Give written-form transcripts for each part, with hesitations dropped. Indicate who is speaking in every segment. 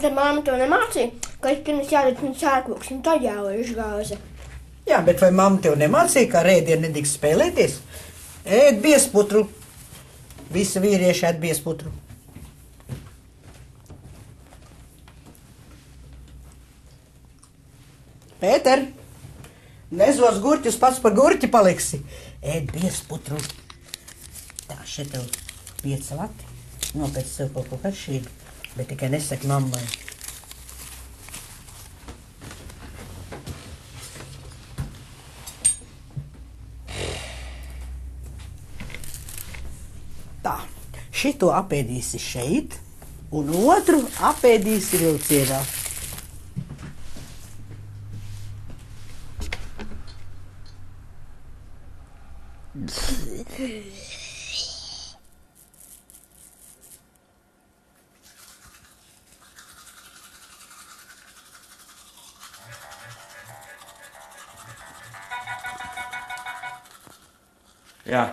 Speaker 1: Tad māma to nemācīja, ka ik pirms jādedzina sērkoks un tad jālaiž gāze.
Speaker 2: Jā, bet vai mamma tev nemācīja, ka rētdien nedrīkst spēlēties? Ēd biezputru. Visi vīrieši ēd biezputru. Pēter, nezos gurķus, pats par gurķi paliksi. Ēd biezputru. Tā, šeit tev 5 lati. Nopēc sev kaut ko karšīgu. Bet tikai nesaki mammai. Tā, šito apēdīsi šeit, un otru apēdīsi vilcienā.
Speaker 3: Jā.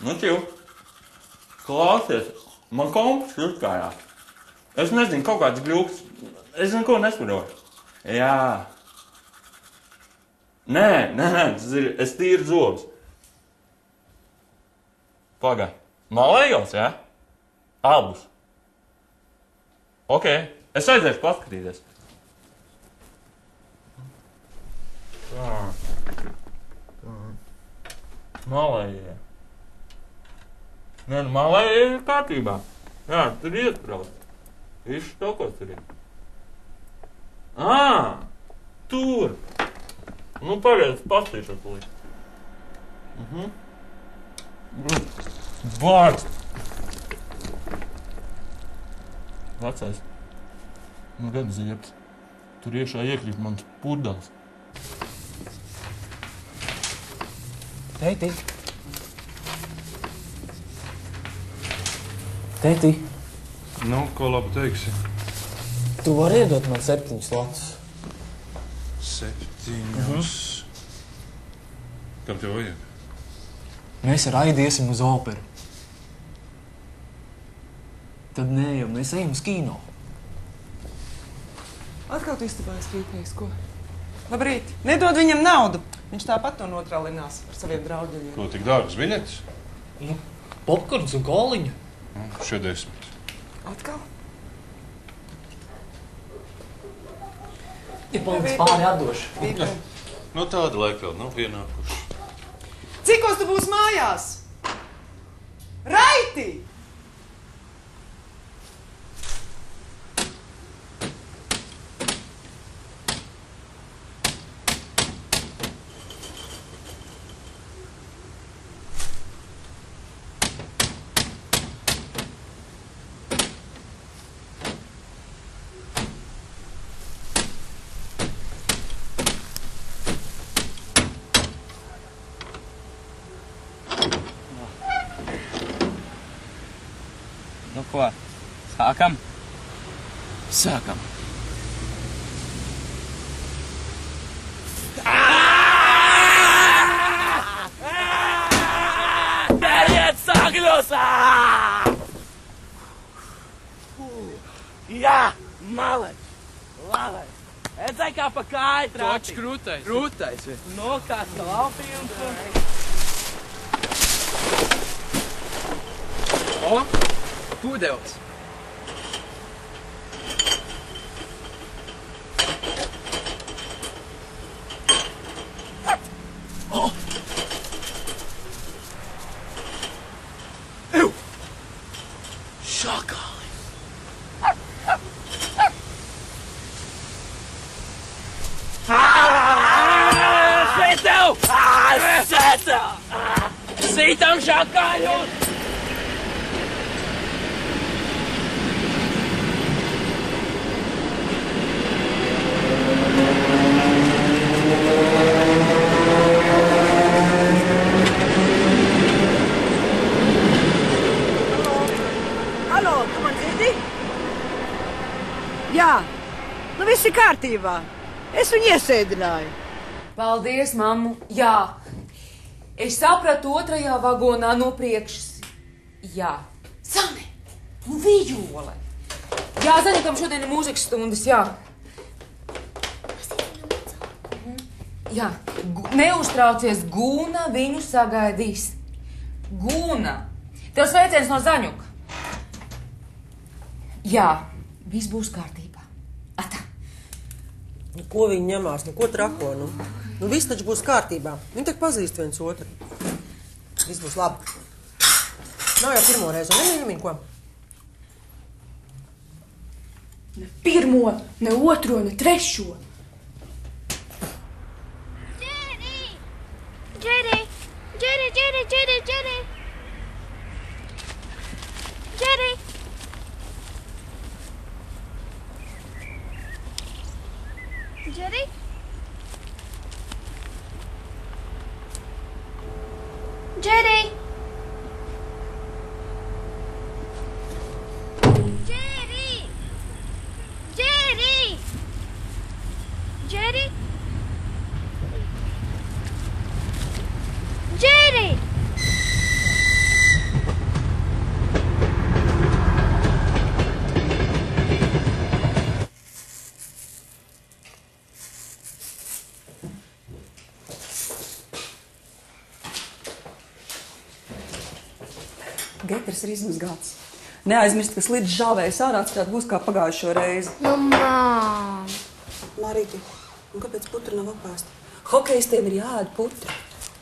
Speaker 3: Nu, tīv. Klausies, man kompas uzkājās. Es nezinu, kaut kāds gļūks. Es neko nesaprotu. Jā. Nē, tas ir, es tīru zobus. Pagai. Malējos, jā? Abus. Ok, es aiziešu paskatīties. Malējie. Nē, nu malējie ir kārtībā. Jā, tur iespraust. Viss to, ko tur ir. Tur. Nu, pagaidies, pastīšos līdz. Vārds. Vecais. Nu, redz, ziepes. Tur iekšā iekrīt mans pudels.
Speaker 4: Tēti. Tēti.
Speaker 5: Nu, ko labu teiksi?
Speaker 4: Tu vari iedot man 7 latus.
Speaker 5: 7. Kam tev vajag?
Speaker 4: Mēs ar Aidu iesim uz operu. Tad nē, jau mēs ejam uz kino.
Speaker 6: Atkal tu istabājas rīpējis, ko? Labrīt. Nedod viņam naudu. Viņš tāpat to notralinās ar saviem draudļiem.
Speaker 5: Ko, tik dārgas biļetes?
Speaker 4: Nu, popkorns un koliņa.
Speaker 5: Šie 10.
Speaker 6: Atkal?
Speaker 4: Ir palicis pāri atdošu.
Speaker 5: Nu, tāda laika vēl nav pienākuši.
Speaker 6: Cikos tu būsi mājās? Raiti!
Speaker 7: ko? Sākam? Sākam. Bēriet sākļos! Jā, malec! Labais! Edzai kā pa kāju trāpi. Toč krūtais. Krūtais. Nokās no laupījums. O, pūdevs. O! Ew! Šakāli. Sētev! Sītam šakāļus!
Speaker 2: Halo, tu man dzirdi? Jā, nu viss ir kārtībā. Es viņu iesēdināju.
Speaker 8: Paldies, mammu. Jā, es sapratu otrajā vagonā no priekšas. Jā. Zane, nu vijole. Jā, Zaņikam šodien ir mūzikas stundas, jā. Jā, neuztraucies, Gūna viņu sagaidīs. Gūna, tev sveiciens no Zaņuka. Jā, viss būs kārtībā. Atā.
Speaker 6: Nu, ko viņi ņemās, nu, ko trako, nu? Nu, viss taču būs kārtībā. Viņi tak pazīst viens otru. Viss būs labi. Nav jau pirmo reizi, nemīņamiņ, ko?
Speaker 8: Ne pirmo, ne otro, ne trešo.
Speaker 9: Džeri! Džeri! Džeri! Džeri! Džeri! Džeri! Džeri! Džeri! Džeri! Džeri! Džeri! Džeri!
Speaker 6: Geters ir izmazgāts. Neaizmirst, ka slidžu žāvējas ārā atstāt būs kā pagājušo reizi.
Speaker 9: Nu, mām!
Speaker 6: Marīti, un kāpēc putra nav apēsta? Hokejistiem ir jāēd putra.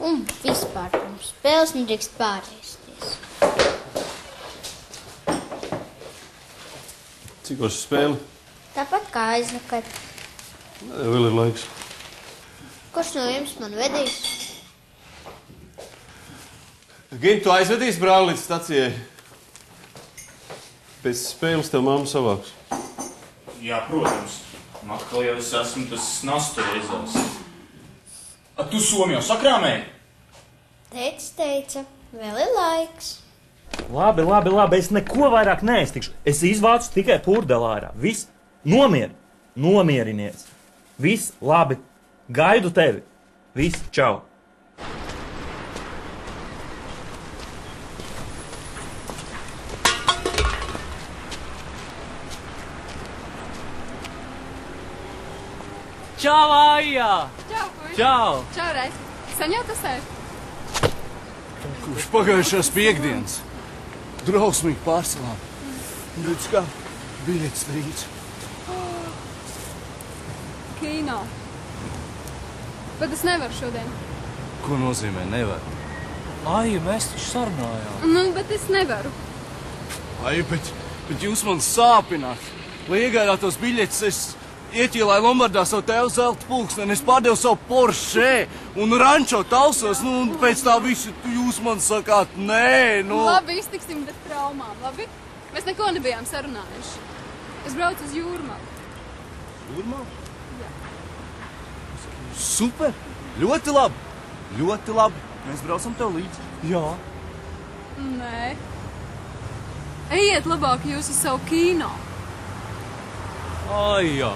Speaker 9: Un vispār pirms spēles nedrīkst pārēsties.
Speaker 5: Cikos spēle?
Speaker 9: Tāpat kā aizvakar.
Speaker 5: Vēl ir laiks.
Speaker 9: Kurš no jums man vedīs?
Speaker 5: Gint, tu aizvedīs brāli līdz stacijai? Pēc spēles tev mamma savāks.
Speaker 10: Jā, protams. Atkal jau es esmu tas nastu reizās. Tu Somi jau sakrāmēji?
Speaker 9: Teica, vēl ir laiks.
Speaker 11: Labi, es neko vairāk neiztikšu. Es izvācu tikai pūrdeli ārā. Viss, nomierinies. Viss, labi, gaidu tevi. Viss, čau.
Speaker 7: Čau, Aija!
Speaker 12: Čau, puiši!
Speaker 7: Čau!
Speaker 12: Čau, Rais! Sen jau tas ir?
Speaker 13: Kurš pagājušās piekdienas drausmīgi pārsalām. Redz kā biļetes līdz.
Speaker 12: Kino. Bet es nevaru šodien.
Speaker 13: Ko nozīmē nevar?
Speaker 4: Aija, mēs taču sarunājām.
Speaker 12: Nu, bet es nevaru.
Speaker 13: Aija, bet jūs man sāpināt. Lai iegādātos biļetes, es ieķīlāju Lombardā savu tēvu zelta pulksteni, es pārdevu savu Porsche un rančo Talsos, nu, un pēc tā visu jūs man sakāt, nē, nu...
Speaker 12: Labi, iztiksim bez traumām, labi? Mēs neko nebijām sarunājuši. Es braucu uz Jūrmalu.
Speaker 13: Jūrmalu?
Speaker 12: Jā.
Speaker 13: Super! Ļoti labi! Ļoti labi! Mēs braucam tev līdzi.
Speaker 11: Jā.
Speaker 12: Nē. Ejiet labāk jūs uz savu kino.
Speaker 4: Ai, jā.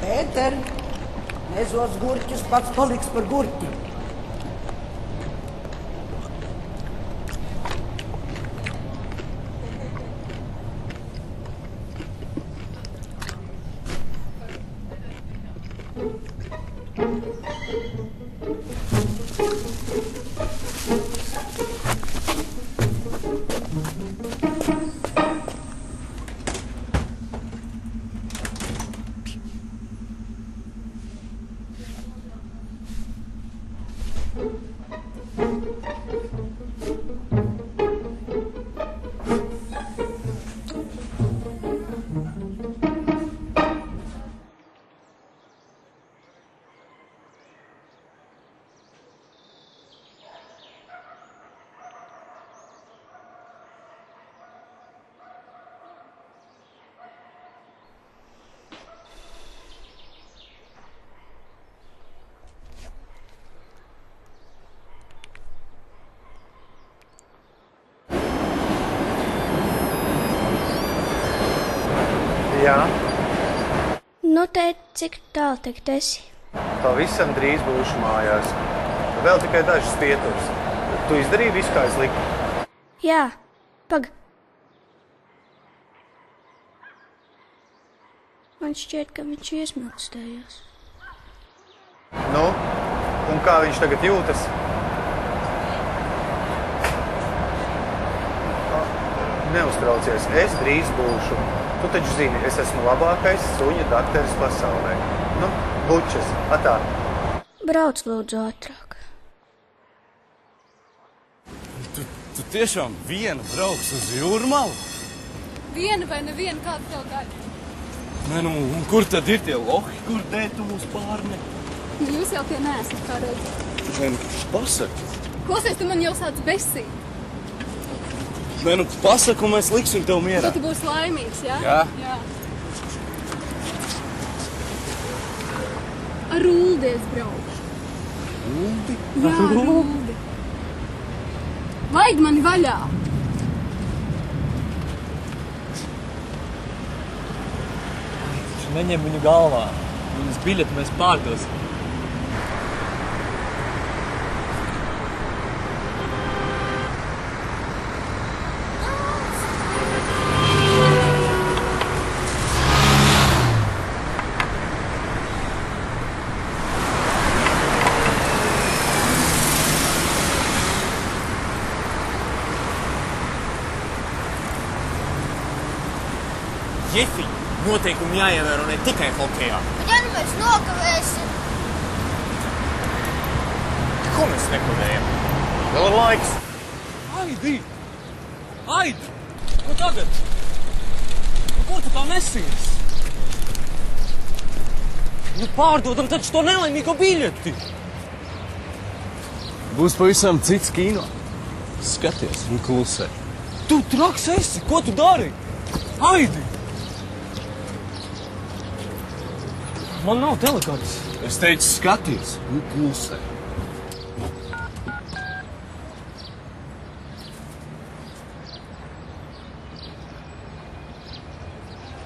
Speaker 2: Pēter, nezos gurķus, pats paliks par gurķi.
Speaker 14: Jā,
Speaker 9: Nu, tēt, cik tālu tagad esi?
Speaker 14: pavisam drīz būšu mājās. Vēl tikai dažas pieturas. Tu izdarīji visu, kā es liku?
Speaker 9: Jā, pag. Man šķiet, ka viņš iesmilkstējās.
Speaker 14: Nu, un kā viņš tagad jūtas? Neuztraucies, es drīz būšu. Tu taču zini, es esmu labākais suņu dakteris pasaulē. Nu, bučas, atā.
Speaker 9: Brauc lūdzu ātrāk.
Speaker 13: Tu tiešām viena brauks uz Jūrmalu?
Speaker 12: Viena vai neviena, kāda tev daļa?
Speaker 13: Nē, nu, un kur tad ir tie lohi, kur dēļ tu mūs pārne?
Speaker 12: Nu, jūs jau tie neesat kā redzēt.
Speaker 13: Nē, nu, pasaki.
Speaker 12: Klausies, tu man jau sāc besīt.
Speaker 13: Nē, nu, pasaki, un mēs liksim tev mierā.
Speaker 12: Tad tu būsi laimīgs, jā?
Speaker 13: Jā.
Speaker 12: Ar Ruldi es braukšu.
Speaker 13: Ruldi?
Speaker 12: Jā, ar Ruldi. Laid mani vaļā.
Speaker 4: Neņem viņu galvā. Viņas biļeti mēs pārdosim.
Speaker 7: Jefi, noteikumi jāievēro ne tikai hokejā.
Speaker 9: Bet ja nu mēs nokavēsim?
Speaker 7: Ko mēs nekavējam? Vēl ir laiks.
Speaker 4: Aidi! Aidi! Ko tagad? Nu, ko tu tā nesies? Nu, pārdodam taču to nelaimīgo biļeti.
Speaker 13: Būs pavisam cits kino. Skaties un klusē.
Speaker 4: Tu traks esi! Ko tu dari? Aidi! Man nav telekartes.
Speaker 13: Es teicu, skaties un klusē.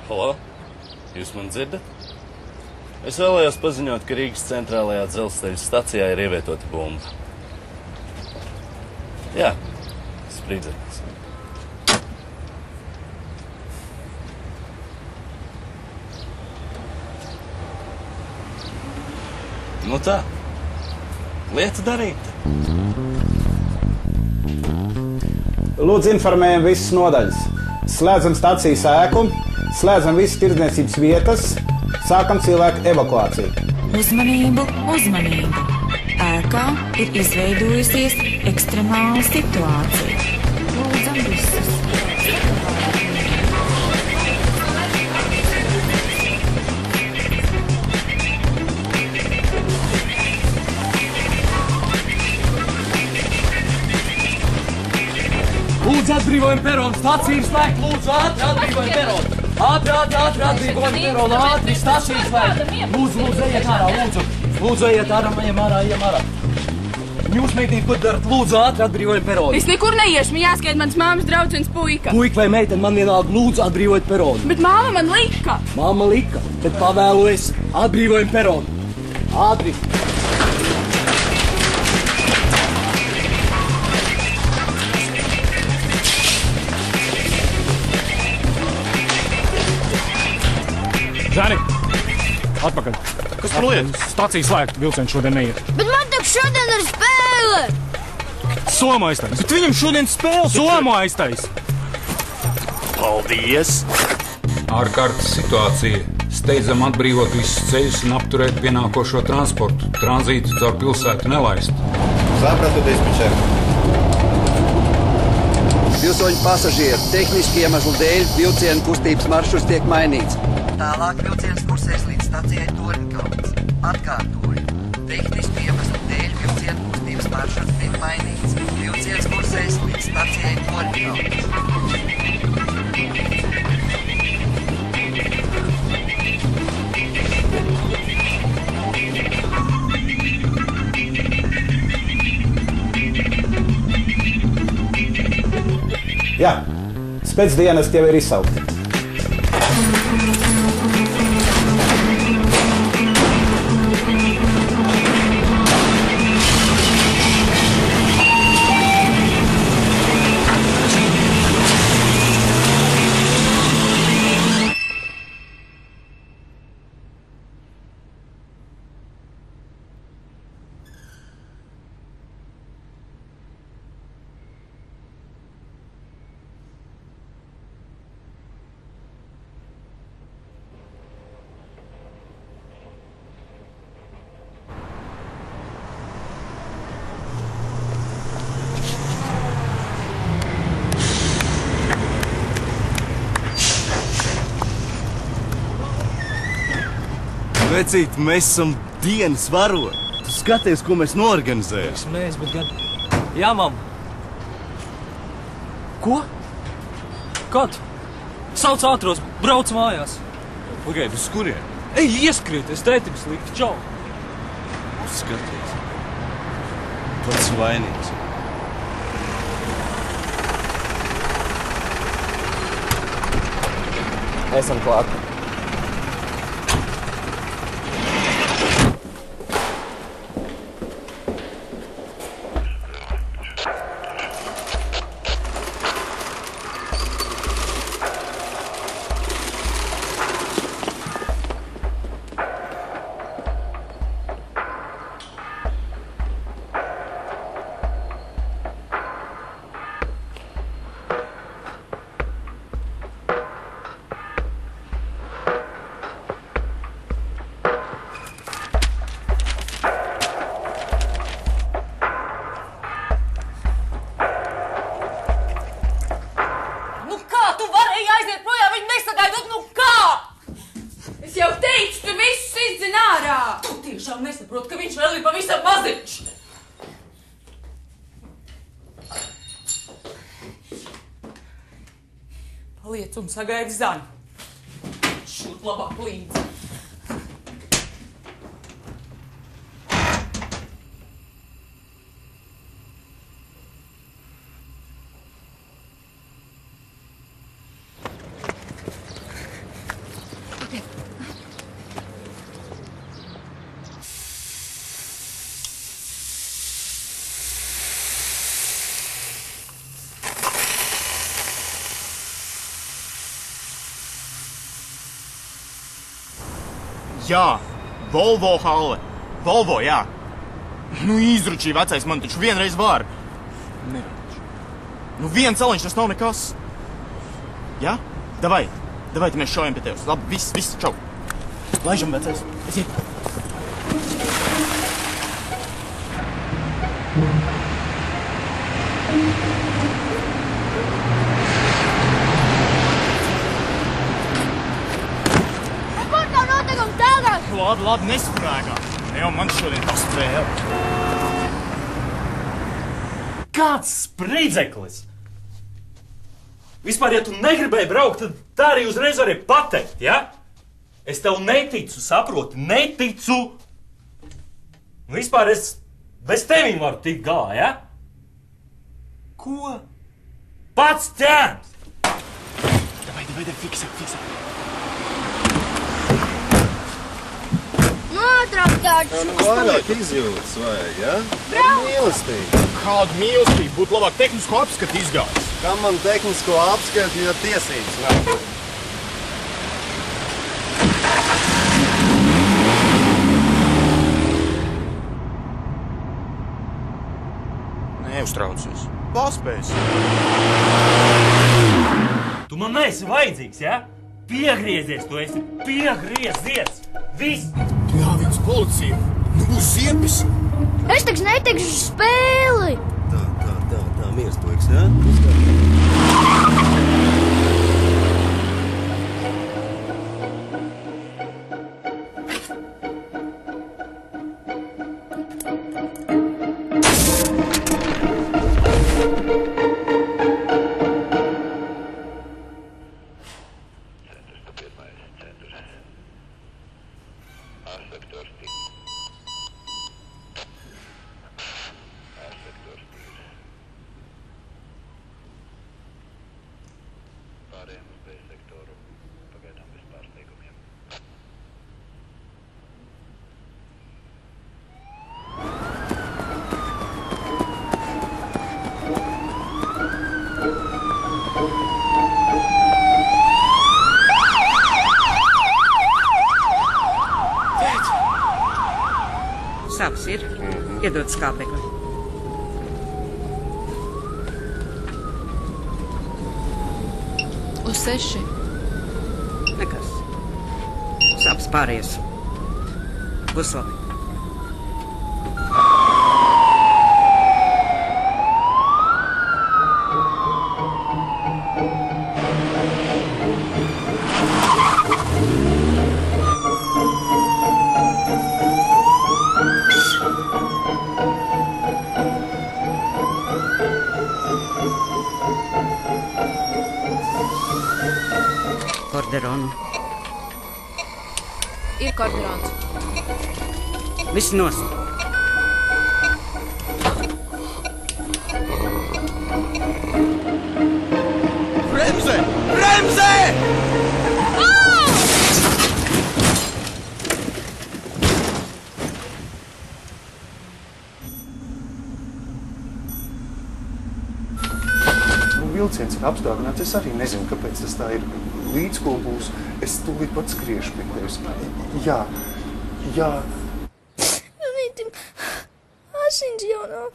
Speaker 13: Halo? Jūs man dzirdat? Es vēlējos paziņot, ka Rīgas centrālajā dzelzceļa stacijā ir ievietota bumba. Jā, sprīdzenis. Nu tā,
Speaker 4: Lieta darīta.
Speaker 15: Lūdzu, informējam visas nodaļas. Slēdzam stacijas ēku, slēdzam visas tirdzniecības vietas, sākam cilvēku evakuāciju.
Speaker 16: Uzmanību, uzmanību! Ēkā ir izveidojusies ekstremāla situācija. Lūdzam visus!
Speaker 4: Lūdzu, atbrīvojam peronu, stācija ir slēgta. Lūdzu, ātri atbrīvojam peronu. Ātri atbrīvojam peronu, ātri, stācija ir slēgta. Lūdzu, ejiet ārā, lūdzu. Lūdzu, ejiet ārā, ejam ārā. Jūs, meitīt, ko darat? Lūdzu, ātri atbrīvojam peronu.
Speaker 12: Es nekur neiešu, man jāskaita mans māmas draudzens puika.
Speaker 4: Puika vai meitene, man vienalga, lūdzu, atbrīvojiet peronu.
Speaker 12: Bet māma man lika.
Speaker 4: Māma lika, bet pavēlu es. Atbrīvojam peronu. Ātri.
Speaker 17: Zani, atpakaļ.
Speaker 11: Kas tur lietas?
Speaker 17: Stacija slēgta, vilciens šodien neiet.
Speaker 9: Bet man tak šodien ir spēle!
Speaker 17: Somu aiztais.
Speaker 4: Bet viņam šodien spēle.
Speaker 17: Somu aiztais.
Speaker 4: Paldies!
Speaker 18: Ārkārtas situācija. Steidzam atbrīvot visus ceļus un apturēt pienākošo transportu. Tranzītu caur pilsētu nelaist.
Speaker 14: Sapratu, dispečer.
Speaker 19: Pilsoņu pasažieri, tehniski iemeslu dēļ vilcienu kustības maršruts tiek mainīts. Tālāk vilciens kursēs līdz stacijai Torņkalns. Atkārtoju. Tehniski iemeslu dēļ vilcienu kustības maršruts tiek mainīts. Vilciens kursēs līdz stacijai Torņkalns.
Speaker 15: Jā, spēcdienas jau ir izsaukti.
Speaker 13: Vecīt, mēs esam dienas varoni. Tu skaties, ko mēs noorganizējam.
Speaker 4: Mēs, bet gan... Jā, mamma. Ko? Kad? Sauc ātros, brauc mājās.
Speaker 13: Pagaid, uz kurien?
Speaker 4: Ej, ieskriet, es tētim slikti, čau.
Speaker 13: Skaties. Pats vainīgs.
Speaker 4: Esam klāt.
Speaker 8: Nesaprotu, ka viņš vēl ir pavisam maziņš. Paliec un sagaidi Zani. Šurp labāk līdzi.
Speaker 10: Jā, Volvo halle. Volvo, jā. Nu, izručī, vecais, man taču vienreiz var. Neručī. Nu, viens celiņš, tas nav nekas. Jā? Davai, tad mēs šaujam pie tevis. Labi, viss, čau. Laižam, vecais. Aiziet.
Speaker 1: Kur tev notikums tagad?
Speaker 10: Labi, nesprēgā. Ne jau man šodien tas spēle.
Speaker 11: Kāds spridzeklis? Vispār, ja tu negribēji braukt, tad tā arī uzreiz varēja pateikt, ja? Es tev neticu, saproti, neticu. Vispār es bez tevīm varu tikt galā, ja? Ko? Pats ķēns!
Speaker 10: Davai, fiksē.
Speaker 1: Notraktārts!
Speaker 5: Vairāk izjūtas vajag, ja? Mīlestība.
Speaker 10: Kādu mīlestību? Būtu labāk tehnisko apskatu izgājis.
Speaker 5: Kā man tehnisko apskatu, ja tiesības nav?
Speaker 10: Neuztraucies. Paspēs.
Speaker 11: Tu man neesi vajadzīgs, ja? Piegriezies, tu esi piegriezies! Viss!
Speaker 10: Jā, viens policija. Nu, ziepis.
Speaker 1: Es taču netikšu uz spēli!
Speaker 5: Tā, mieras puiks, ja?
Speaker 2: Sāpes ir. Iedod skābekli.
Speaker 12: Uz 6.
Speaker 2: Nekas. Sāpes pāries. Būs labi. Korderonu.
Speaker 12: Ir korderons.
Speaker 2: Viss nost.
Speaker 10: Bremzē!
Speaker 14: Vilciens ir apstādināts. Es arī nezinu, kāpēc tas tā ir. Līdz ko būs, es tūlīt pat skriešu pie tevis. Jā.
Speaker 1: Junītim, asins jau nav.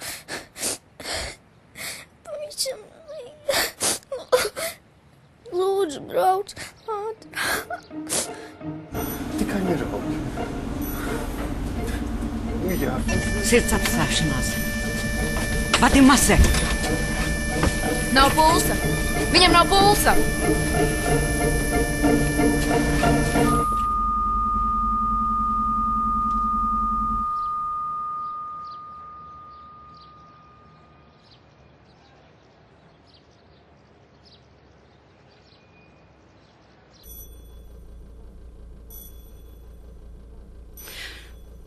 Speaker 1: Pavisam. Lūdzu, brauc ātrāk.
Speaker 14: Tikai nerauj. Jā.
Speaker 2: Sirds apstāšanās. Vadim masē.
Speaker 12: Nav pulsa. Viņam nav pulsa.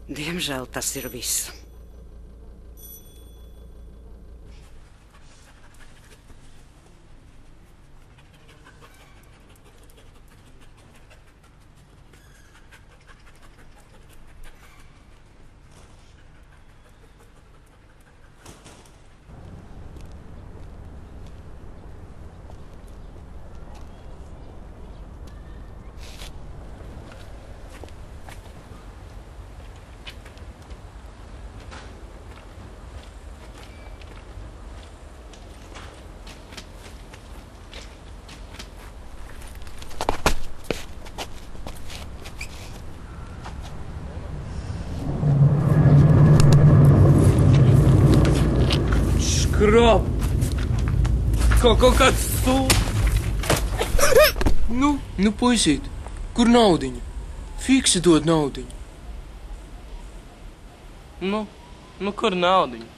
Speaker 2: Diemžēl tas ir viss.
Speaker 7: Krop! Kaut kāds stūl! Nu, puisīt, kur naudiņa? Fiksi dod naudiņu. Nu, kur naudiņa?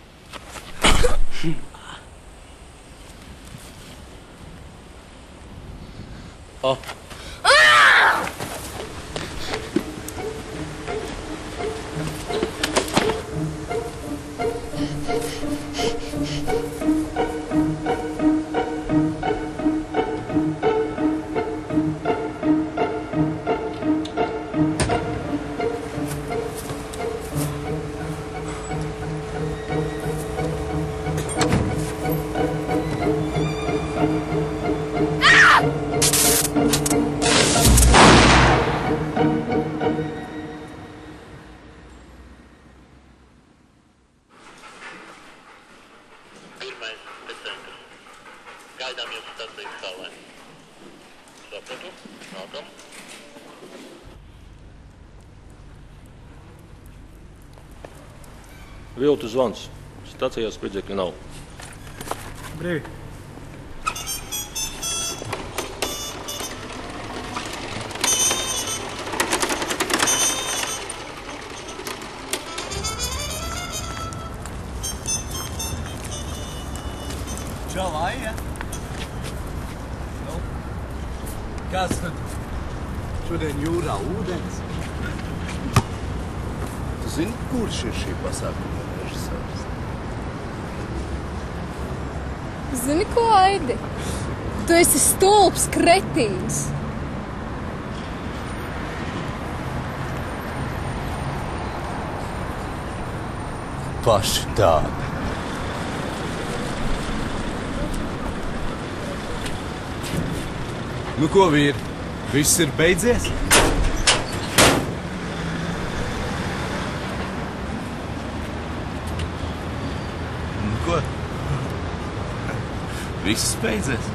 Speaker 7: O.
Speaker 11: Viltu zvans. Stacijā spridzekļa nav.
Speaker 17: Brīvi.
Speaker 13: Čau, Aija? Nu, kas tad? Šodien jūrā ūdens?
Speaker 5: Tu zini, kurš ir šī pasākuma režisors?
Speaker 12: Zini ko, Aidi? Tu esi stulbs kretīns.
Speaker 5: Paši tādi.
Speaker 13: Nu ko, vīri? Viss ir beidzies? Nu ko? Viss beidzies?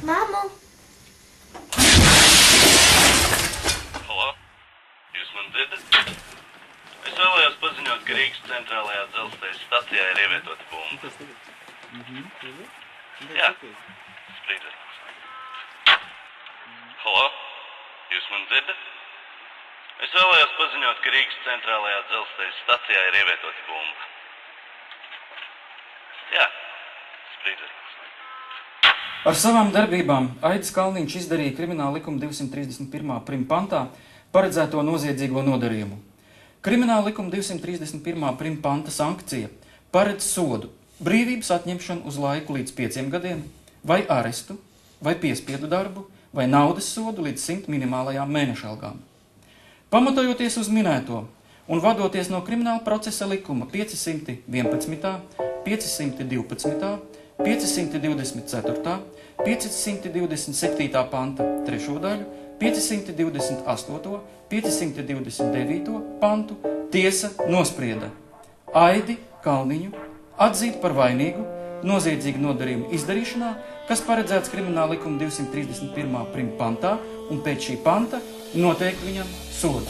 Speaker 9: Mammu!
Speaker 20: Halo? Jūs man dzirdat? Es vēlējos paziņot, ka Rīgas centrālajā dzelzceļa stacijā ir ievietota bumba. Jā, sprīdēt. Halo? Jūs man dzirdat? Es vēlējos paziņot, ka Rīgas centrālajā dzelzceļa stacijā ir ievietota bumba. Jā, sprīdēt.
Speaker 21: Ar savām darbībām Aidis Kalniņš izdarīja Krimināla likuma 231. prim pantā paredzēto noziedzīgo nodarījumu. Krimināla likuma 231. prim panta sankcija paredz sodu brīvības atņemšanu uz laiku līdz 5 gadiem, vai arestu, vai piespiedu darbu, vai naudas sodu līdz 100 minimālajām mēneša algām. Pamatojoties uz minēto un vadoties no Krimināla procesa likuma 511., 512., 524., 527. panta 3. daļu, 528., 529. pantu tiesa nosprieda Aidi Kalniņu atzīt par vainīgu noziedzīgu nodarījumu izdarīšanā, kas paredzēts Krimināla likuma 231. prim pantā, un pēc šī panta noteikt viņam sodu.